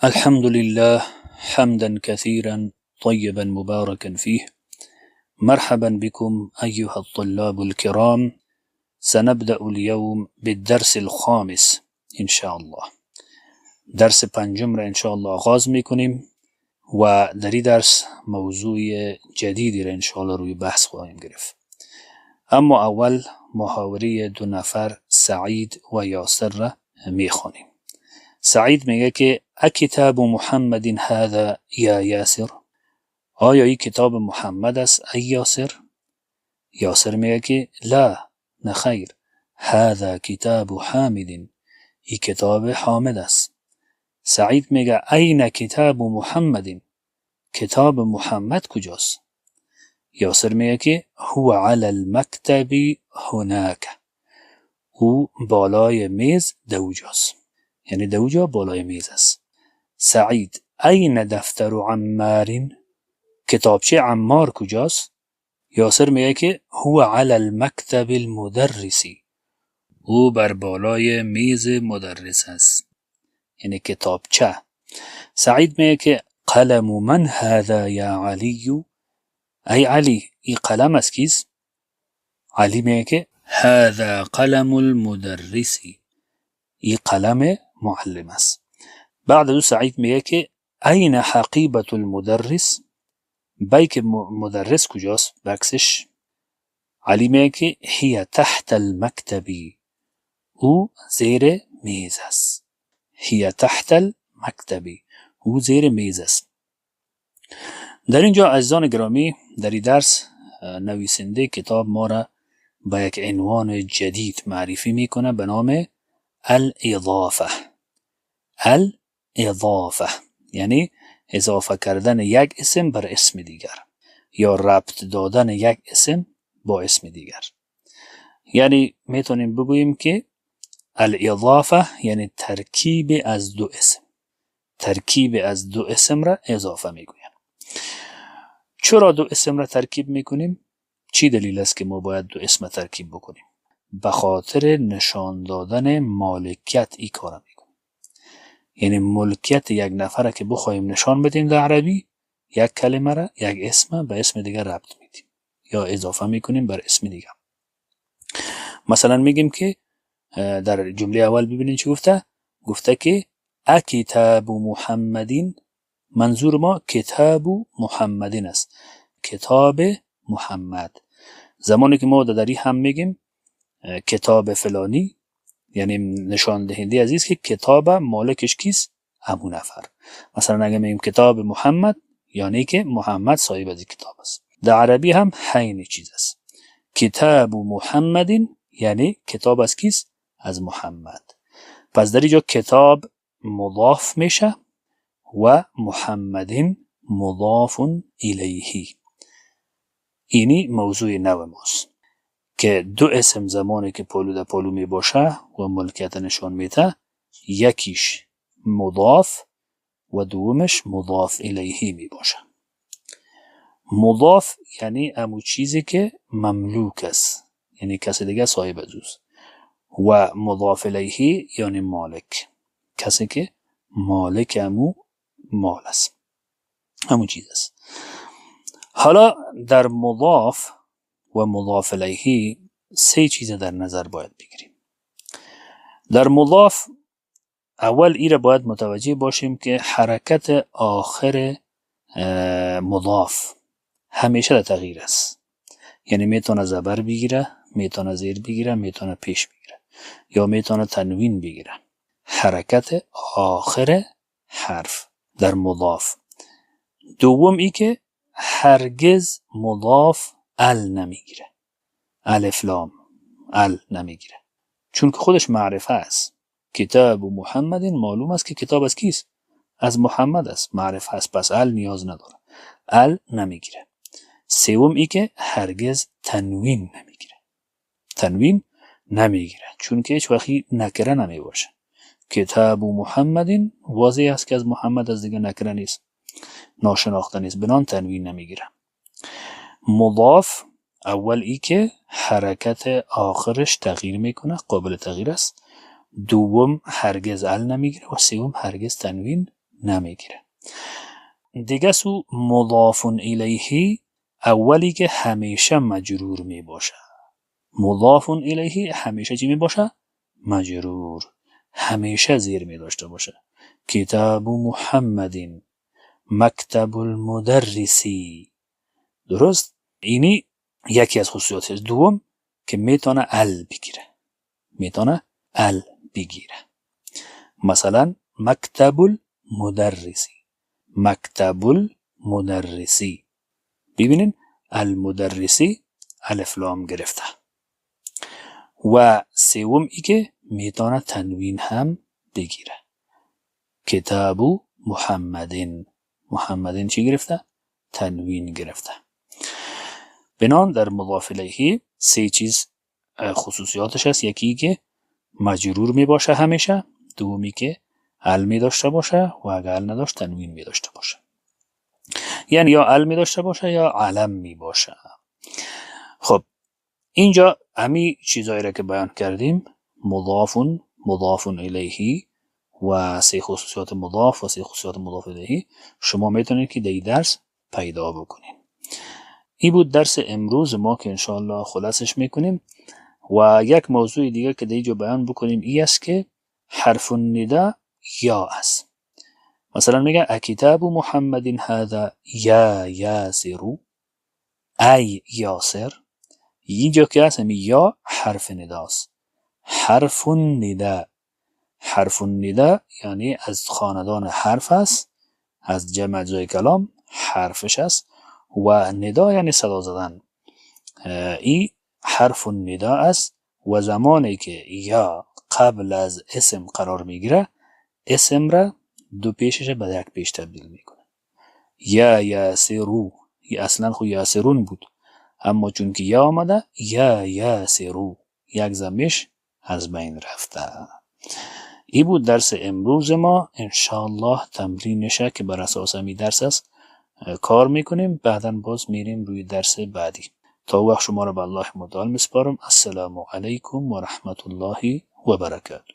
الحمد لله حمدا كثيرا طيبا مباركا فيه. مرحبا بكم أيها الطلاب الكرام. سنبدأ اليوم بالدرس الخامس إن شاء الله. درس پنجم را إن شاء الله آغاز میکنیم و در این درس موضوع جدیدی را إن شاء الله روی بحث خواهیم گرفت. اما اول محاوره دو نفر سعید و یاسر را میخوانیم. سعید میگه که اکتاب محمد هذا یا یاسر؟ آیا این کتاب محمد است ای یاسر؟ یاسر میگه که لا، نخیر، هذا کتاب حامد، این کتاب حامد است. سعید میگه این کتاب محمد، کتاب محمد کجاست؟ یاسر میگه که هو علی المکتب هناک، او بالای میز دوجاست، یعنی دوجا بالای میز است. سعید این دفتر عمار، کتابچه عمار کجاست؟ یاسر میگه که هو علی المکتب المدرسی، او بر بالای میز مدرس است، یعنی کتابچه. سعید میگه که قلم من هذا یا علی؟ ای علی، این قلم از کیست؟ علی میگه که هذا قلم المدرسی، این قلم معلم است. بعد او سعید میگه که این حقیبة المدرس، بیک مدرس کجاست؟ بکسش. علی میگه که هی تحت المکتبی، او زیر میز است. هی تحت المکتبی، او زیر میز است. در اینجا عزیزان گرامی، در این درس نویسنده کتاب ما را با یک عنوان جدید معرفی میکنه به نام الاضافه. الاضافه یعنی اضافه کردن یک اسم بر اسم دیگر، یا ربط دادن یک اسم با اسم دیگر. یعنی میتونیم بگوییم که الاضافه یعنی ترکیب از دو اسم. ترکیب از دو اسم را اضافه میگویم. چرا دو اسم را ترکیب میکنیم؟ چی دلیل است که ما باید دو اسم ترکیب بکنیم؟ به خاطر نشان دادن مالکیت ای کار میکنیم. یعنی ملکیت یک نفر که بخوایم نشان بدیم در عربی، یک کلمه را، یک اسم به اسم دیگر ربط میدیم یا اضافه میکنیم بر اسم دیگر. مثلا میگیم که در جمله اول ببینید چی گفته؟ گفته که اکتاب محمدین، منظور ما کتاب محمدین است، کتاب محمد. زمانی که ما داری هم میگیم کتاب فلانی، یعنی نشان دهنده عزیز که کتاب مالکش کیست؟ همون نفر. مثلا اگه میگیم کتاب محمد، یعنی که محمد صاحب از کتاب است. در عربی هم همین چیز است. کتاب محمد یعنی کتاب از کیست؟ از محمد. پس در اینجا کتاب مضاف میشه و محمد مضاف الیه. اینی موضوع نو ماست که دو اسم زمانی که پولو در پولو می باشه و ملکیت نشان میده، یکیش مضاف و دومش مضاف الیه می باشه. مضاف یعنی امو چیزی که مملوک است، یعنی کسی دیگه صاحب ازوست، و مضاف الیه یعنی مالک، کسی که مالک امو مال است، امو چیز است. حالا در مضاف و مضاف الیه سه چیز در نظر باید بگیریم. در مضاف اول ایره باید متوجه باشیم که حرکت آخر مضاف همیشه در تغییر است. یعنی میتونه زبر بگیره، میتونه زیر بگیره، میتونه پیش بگیره، یا میتونه تنوین بگیره. حرکت آخر حرف در مضاف. دوم ای که هرگز مضاف ال نمیگیره، الف لام ال نمیگیره، چون که خودش معرفه است. کتاب محمد معلوم است که کتاب از کیست؟ از محمد است، معرفه است، پس ال نیاز نداره، ال نمیگیره. سوم ای که هرگز تنوین نمیگیره، تنوین نمیگیره، چون که هیچ وقتی نکره نمی باشه. کتاب محمد واضح است که از محمد از دیگه نکره نیست، ناشناخته نیست، بنان تنوین نمیگیره. مضاف اول ای که حرکت آخرش تغییر میکنه، قابل تغییر است. دوم هرگز ال نمیگیره و سوم هرگز تنوین نمیگیره. دیگه سو مضاف الیه اولی که همیشه مجرور می باشه. مضاف الیه همیشه چی می باشه؟ مجرور. همیشه زیر می داشته باشه. کتاب محمد، مکتب المدرسی. درست؟ اینی یکی از خصوصیاتش. دوم که میتونه ال بگیره. میتونه ال بگیره. مثلا مکتب المدرسی، مکتب المدرسی. ببینین المدرسی الف لام گرفته. و سوم ای که میتونه تنوین هم بگیره. کتاب محمدین، محمدین چی گرفته؟ تنوین گرفته. بنان در مضاف الیه سه چیز خصوصیاتش هست. یکی که مجرور می باشه همیشه، دومی که ال می داشته باشه و اگر ال نداشت تنوین می داشته باشه. یعنی یا ال می داشته باشه یا علم می باشه. خب اینجا همی چیزایی را که بیان کردیم، مضاف الیه و سه خصوصیات مضاف و سه خصوصیات مضاف الیه، شما میتونید که در درس پیدا بکنین. این بود درس امروز ما که انشاءالله خلاصش میکنیم. و یک موضوع دیگه که در اینجا بیان بکنیم ای است که حرف الندا یا است. مثلا میگه اکتاب محمد هذا یا یاسر، ای یاسر. اینجا که هست همی یا حرف نداست. حرف الندا، حرف الندا یعنی از خاندان حرف است، از جمع جای کلام حرفش است. و ندا یعنی صدا زدن. این حرف الندا است و زمانی که یا قبل از اسم قرار میگیره، اسم را دو پیشش به یک پیش تبدیل میکنه. یا یاسرو، یا اصلا خو یاسرون بود، اما چون که یا آمده یا یاسرو، یک زمیش از بین رفته. این بود درس امروز ما. انشاءالله تمرین نشه که بر اساس همی درس است کار میکنیم. بعدا باز میریم روی درس بعدی. تا وقت شما را به الله متعال میسپارم. السلام علیکم و رحمت الله و برکاته.